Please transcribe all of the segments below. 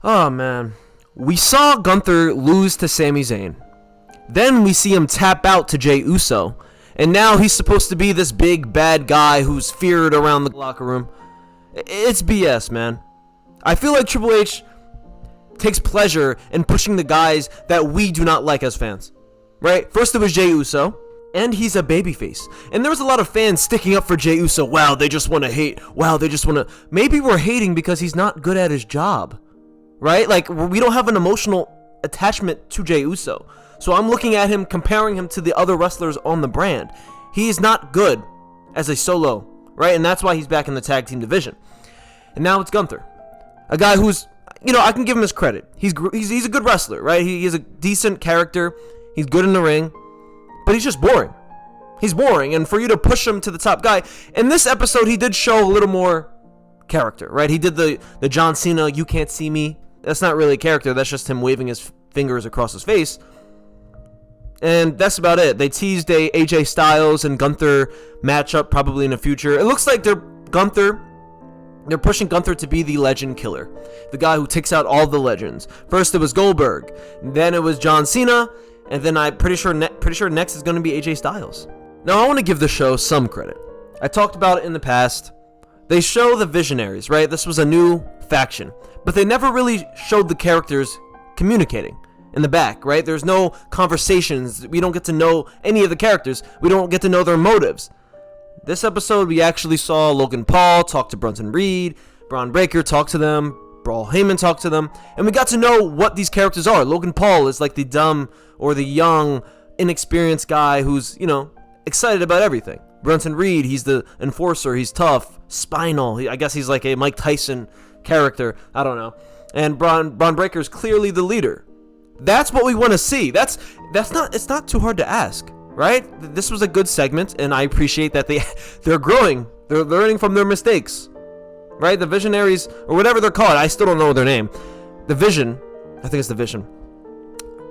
Oh man. We saw Gunther lose to Sami Zayn. Then we see him tap out to Jey Uso. And now he's supposed to be this big bad guy who's feared around the locker room. It's BS, man. I feel like Triple H takes pleasure in pushing the guys that we do not like as fans. Right? First it was Jey Uso. And he's a babyface. And there was a lot of fans sticking up for Jey Uso. Wow, they just want to hate. Wow, they just want to... Maybe we're hating because he's not good at his job. Right? Like, we don't have an emotional attachment to Jey Uso. So I'm looking at him, comparing him to the other wrestlers on the brand. He is not good as a solo. Right? And that's why he's back in the tag team division. And now it's Gunther. A guy who's... I can give him his credit. He's a good wrestler. Right? He is a decent character. He's good in the ring. But he's just boring. He's boring, and for you to push him to the top guy, in this episode he did show a little more character, right? He did the John Cena, you can't see me. That's not really a character, that's just him waving his fingers across his face. And that's about it. They teased a AJ Styles and Gunther matchup probably in the future. It looks like they're pushing Gunther to be the legend killer. The guy who takes out all the legends. First it was Goldberg, then it was John Cena, and then I'm pretty sure next is going to be AJ Styles. Now I want to give the show some credit. I talked about it in the past. They show the Visionaries, right? This was a new faction. But they never really showed the characters communicating in the back, right? There's no conversations. We don't get to know any of the characters. We don't get to know their motives. This episode, we actually saw Logan Paul talk to Bronson Reed, Braun Breaker talk to them, Paul Heyman talk to them, and we got to know what these characters are. Logan Paul is like the dumb or the young, inexperienced guy who's, excited about everything. Bronson Reed, he's the enforcer, he's tough, spinal. I guess he's like a Mike Tyson character. I don't know. And Braun Breaker is clearly the leader. That's what we want to see. It's not too hard to ask, right? This was a good segment, and I appreciate that they're growing. They're learning from their mistakes. Right? The Visionaries, or whatever they're called, I still don't know their name. The Vision, I think it's the Vision.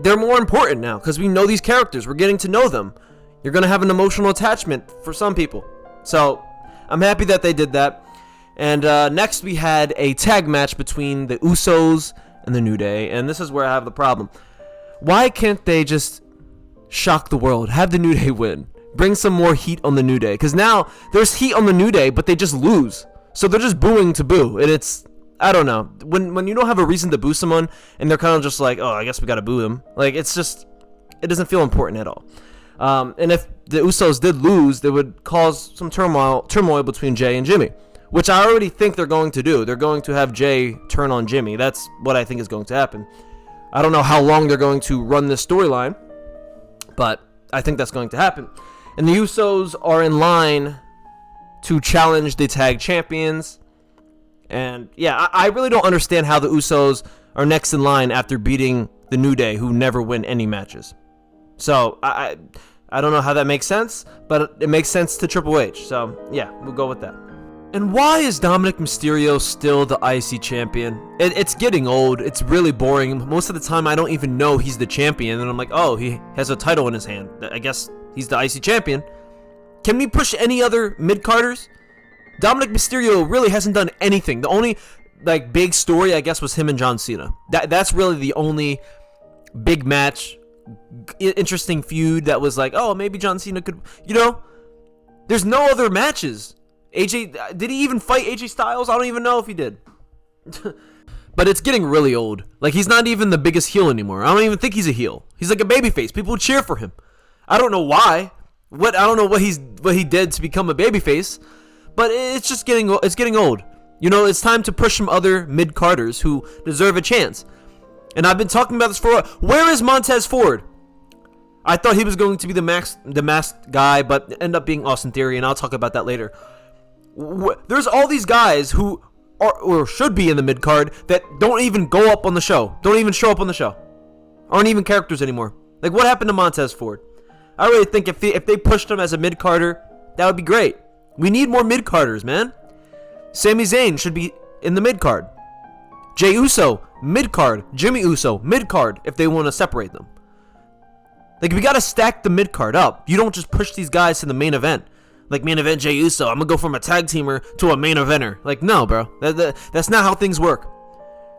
They're more important now, because we know these characters. We're getting to know them. You're going to have an emotional attachment for some people. So, I'm happy that they did that. And next we had a tag match between the Usos and the New Day, and this is where I have the problem. Why can't they just shock the world? Have the New Day win. Bring some more heat on the New Day, because now there's heat on the New Day, but they just lose. So they're just booing to boo, and it's, I don't know, when you don't have a reason to boo someone, and they're kind of just like, oh, I guess we gotta boo them, like, it's just, it doesn't feel important at all. And if the Usos did lose, they would cause some turmoil between Jey and Jimmy, which I already think they're going to do. They're going to have Jey turn on Jimmy. That's what I think is going to happen. I don't know how long they're going to run this storyline, but I think that's going to happen. And the Usos are in line to challenge the tag champions. And yeah, I really don't understand how the Usos are next in line after beating the New Day, who never win any matches. So I don't know how that makes sense, but it makes sense to Triple H. So yeah, we'll go with that. And why is Dominic Mysterio still the IC champion? It's getting old. It's really boring. Most of the time, I don't even know he's the champion. And I'm like, oh, he has a title in his hand. I guess he's the IC champion. Can we push any other mid-carders? Dominic Mysterio really hasn't done anything. The only big story, I guess, was him and John Cena. That's really the only big match, interesting feud that was like, oh, maybe John Cena could, there's no other matches. AJ, did he even fight AJ Styles? I don't even know if he did. But it's getting really old. Like, he's not even the biggest heel anymore. I don't even think he's a heel. He's like a babyface. People cheer for him. I don't know why. I don't know what he did to become a babyface, but it's just getting old. It's time to push some other mid-carders who deserve a chance. And I've been talking about this for a while. Where is Montez Ford? I thought he was going to be the masked guy, but ended up being Austin Theory, and I'll talk about that later. There's all these guys who are or should be in the mid-card that don't even go up on the show. Don't even show up on the show. Aren't even characters anymore. Like, what happened to Montez Ford? I really think if they pushed him as a mid-carder, that would be great. We need more mid-carders, man. Sami Zayn should be in the mid-card. Jey Uso, mid-card. Jimmy Uso, mid-card, if they want to separate them. Like, we got to stack the mid-card up. You don't just push these guys to the main event. Like, main event Jey Uso, I'm going to go from a tag teamer to a main eventer. Like, no, bro. That's not how things work.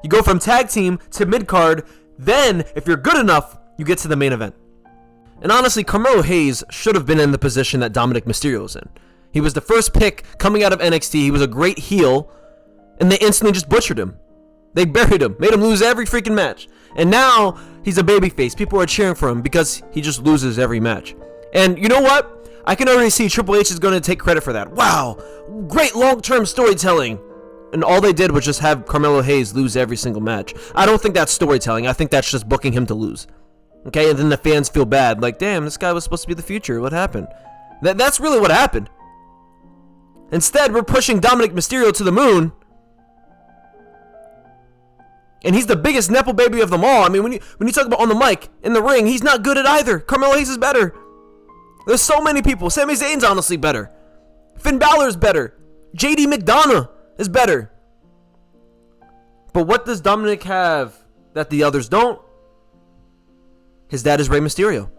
You go from tag team to mid-card, then, if you're good enough, you get to the main event. And honestly, Carmelo Hayes should have been in the position that Dominic Mysterio was in. He was the first pick coming out of NXT. He was a great heel, and they instantly just butchered him. They buried him, made him lose every freaking match. And now, he's a babyface. People are cheering for him because he just loses every match. And you know what? I can already see Triple H is going to take credit for that. Wow, great long-term storytelling. And all they did was just have Carmelo Hayes lose every single match. I don't think that's storytelling. I think that's just booking him to lose. Okay, and then the fans feel bad. Like, damn, this guy was supposed to be the future. What happened? That's really what happened. Instead, we're pushing Dominic Mysterio to the moon. And he's the biggest Nepo baby of them all. I mean, when you talk about on the mic, in the ring, he's not good at either. Carmelo Hayes is better. There's so many people. Sami Zayn's honestly better. Finn Balor's better. JD McDonough is better. But what does Dominic have that the others don't? His dad is Rey Mysterio.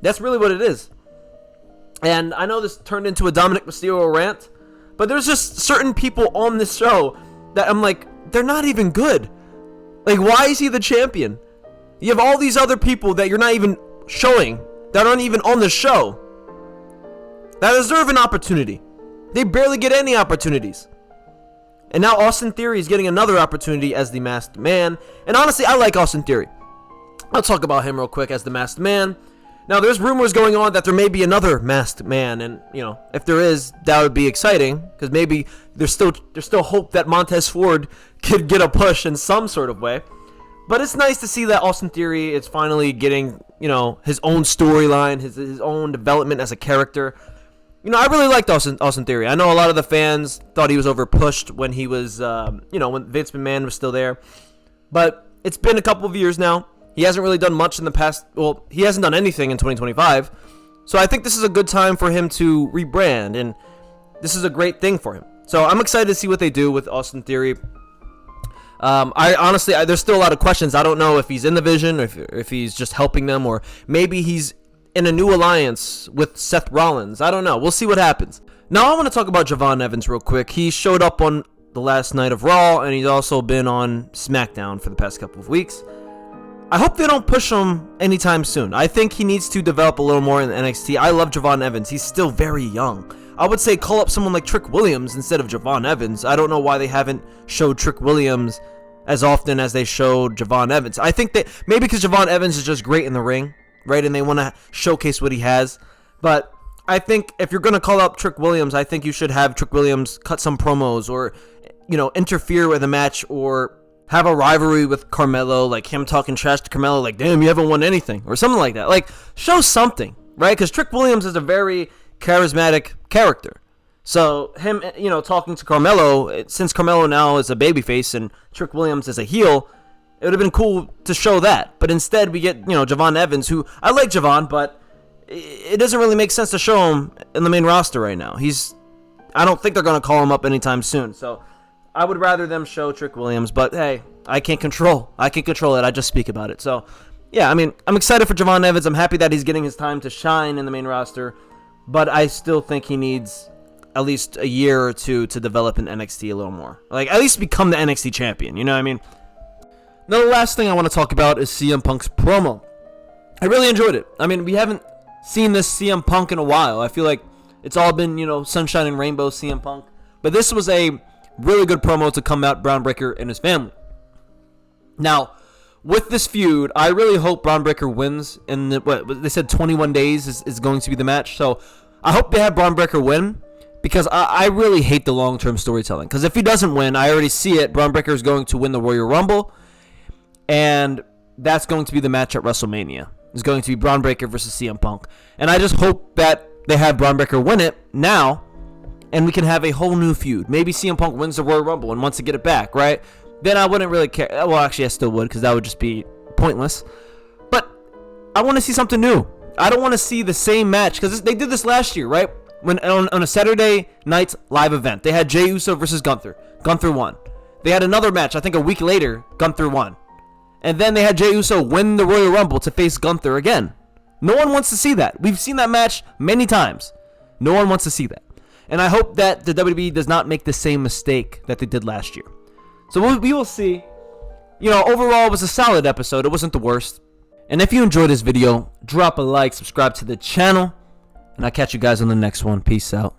That's really what it is. And I know this turned into a Dominic Mysterio rant, but there's just certain people on this show that I'm like, they're not even good. Like, why is he the champion? You have all these other people that you're not even showing, that aren't even on the show, that deserve an opportunity. They barely get any opportunities. And now Austin Theory is getting another opportunity as the Masked Man. And honestly, I like Austin Theory. I'll talk about him real quick as the Masked Man. Now, there's rumors going on that there may be another Masked Man, and if there is, that would be exciting because maybe there's still hope that Montez Ford could get a push in some sort of way. But it's nice to see that Austin Theory is finally getting his own storyline, his own development as a character. I really liked Austin Theory. I know a lot of the fans thought he was overpushed when he was, when Vince McMahon was still there. But it's been a couple of years now. He hasn't really done much in the past. Well, he hasn't done anything in 2025. So I think this is a good time for him to rebrand, and this is a great thing for him. So I'm excited to see what they do with Austin Theory. I honestly, there's still a lot of questions. I don't know if he's in the Vision, or if he's just helping them, or maybe he's in a new alliance with Seth Rollins. I don't know. We'll see what happens. Now I want to talk about Javon Evans real quick. He showed up on the last night of Raw, and he's also been on SmackDown for the past couple of weeks. I hope they don't push him anytime soon. I think he needs to develop a little more in NXT. I love Javon Evans. He's still very young. I would say call up someone like Trick Williams instead of Javon Evans. I don't know why they haven't showed Trick Williams as often as they showed Javon Evans. I think that maybe because Javon Evans is just great in the ring, right? And they want to showcase what he has. But I think if you're going to call up Trick Williams, I think you should have Trick Williams cut some promos or, interfere with a match or have a rivalry with Carmelo, like him talking trash to Carmelo, like, damn, you haven't won anything, or something like that. Like, show something, right? Because Trick Williams is a very charismatic character. So him, talking to Carmelo, since Carmelo now is a babyface and Trick Williams is a heel, it would have been cool to show that. But instead, we get, Javon Evans, who, I like Javon, but it doesn't really make sense to show him in the main roster right now. I don't think they're going to call him up anytime soon, so I would rather them show Trick Williams, but hey, I can't control it. I just speak about it. So, yeah, I mean, I'm excited for Javon Evans. I'm happy that he's getting his time to shine in the main roster, but I still think he needs at least a year or two to develop in NXT a little more. Like, at least become the NXT champion, you know what I mean? Now, the last thing I want to talk about is CM Punk's promo. I really enjoyed it. I mean, we haven't seen this CM Punk in a while. I feel like it's all been, sunshine and rainbow CM Punk, but this was a really good promo to come out Braun Breaker and his family. Now, with this feud, I really hope Braun Breaker wins. And they said 21 days is going to be the match. So I hope they have Braun Breaker win because I really hate the long-term storytelling. Because if he doesn't win, I already see it. Braun Breaker is going to win the Royal Rumble. And that's going to be the match at WrestleMania. It's going to be Braun Breaker versus CM Punk. And I just hope that they have Braun Breaker win it now. And we can have a whole new feud. Maybe CM Punk wins the Royal Rumble and wants to get it back, right? Then I wouldn't really care. Well, actually, I still would because that would just be pointless. But I want to see something new. I don't want to see the same match because they did this last year, right? When on a Saturday night live event, they had Jey Uso versus Gunther. Gunther won. They had another match, I think a week later, Gunther won. And then they had Jey Uso win the Royal Rumble to face Gunther again. No one wants to see that. We've seen that match many times. No one wants to see that. And I hope that the WWE does not make the same mistake that they did last year. So we will see. You know, overall, it was a solid episode. It wasn't the worst. And if you enjoyed this video, drop a like, subscribe to the channel, and I'll catch you guys on the next one. Peace out.